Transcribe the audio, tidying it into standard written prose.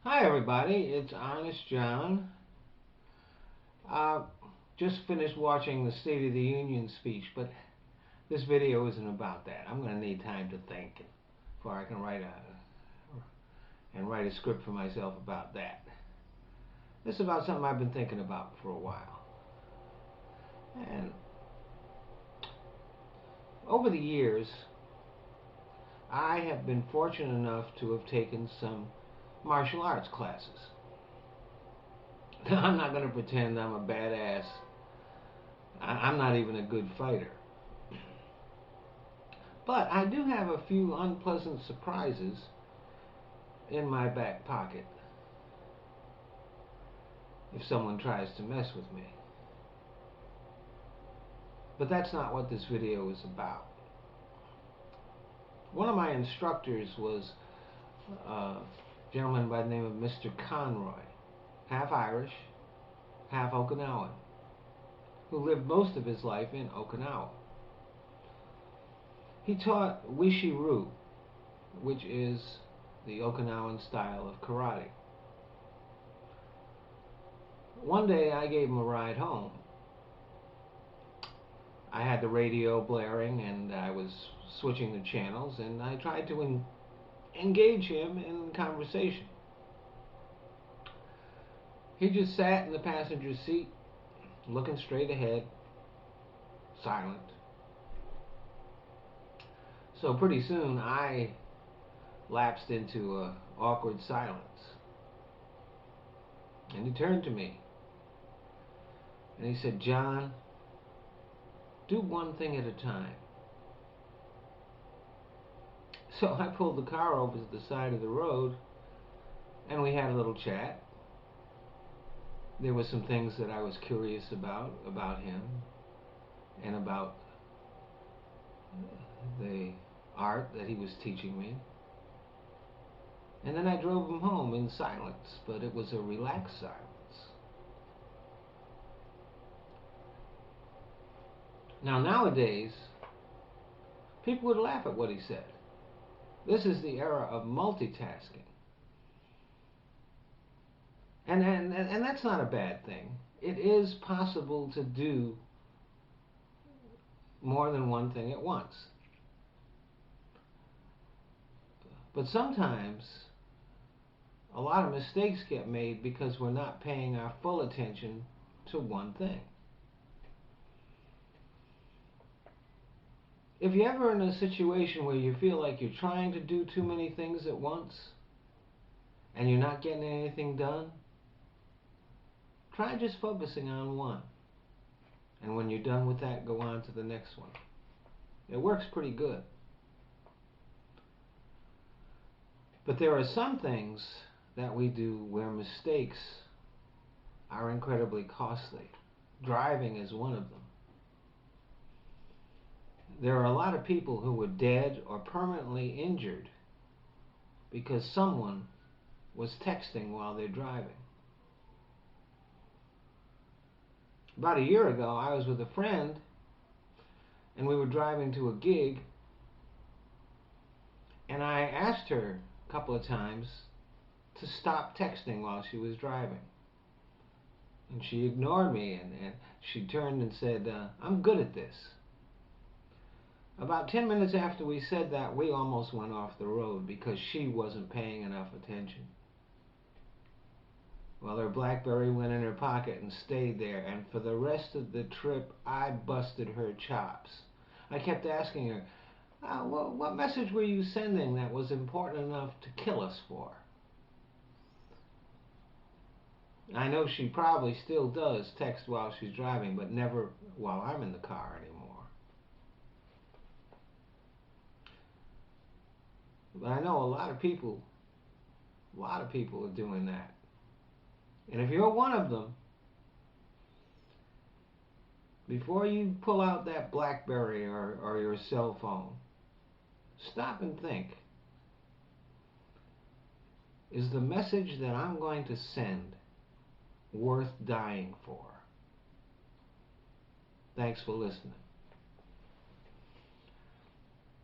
Hi everybody, it's Honest John. Uh, just finished watching the State of the Union speech, but this video isn't about that. I'm going to need time to think before I can write a script for myself about that. This is about something I've been thinking about for a while. And over the years, I have been fortunate enough to have taken some martial arts classes. I'm not going to pretend I'm a badass. I'm not even a good fighter. But I do have a few unpleasant surprises in my back pocket if someone tries to mess with me. But that's not what this video is about. One of my instructors was a gentleman by the name of Mr. Conroy, half Irish, half Okinawan, who lived most of his life in Okinawa. He taught Wushu, which is the Okinawan style of karate. One day I gave him a ride home. I had the radio blaring and I was switching the channels, and I tried to engage him in conversation. He just sat in the passenger seat, looking straight ahead, silent. So pretty soon I lapsed into an awkward silence. And he turned to me and he said, "John, do one thing at a time." So I pulled the car over to the side of the road and we had a little chat. There were some things that I was curious about him and about the art that he was teaching me. And then I drove him home in silence, but it was a relaxed silence. Now, nowadays, people would laugh at what he said. This is the era of multitasking. And that's not a bad thing. It is possible to do more than one thing at once. But sometimes a lot of mistakes get made because we're not paying our full attention to one thing. If you're ever in a situation where you feel like you're trying to do too many things at once and you're not getting anything done, try just focusing on one. And when you're done with that, go on to the next one. It works pretty good. But there are some things that we do where mistakes are incredibly costly. Driving is one of them. There are a lot of people who were dead or permanently injured because someone was texting while they're driving. About a year ago, I was with a friend and we were driving to a gig, and I asked her a couple of times to stop texting while she was driving. And she ignored me, and she turned and said, "I'm good at this." About 10 minutes after we said that, we almost went off the road because she wasn't paying enough attention. Well, her BlackBerry went in her pocket and stayed there, and for the rest of the trip, I busted her chops. I kept asking her, what message were you sending that was important enough to kill us for? I know she probably still does text while she's driving, but never while I'm in the car anymore. But I know a lot of people are doing that. And if you're one of them, before you pull out that BlackBerry or your cell phone, stop and think. Is the message that I'm going to send worth dying for? Thanks for listening.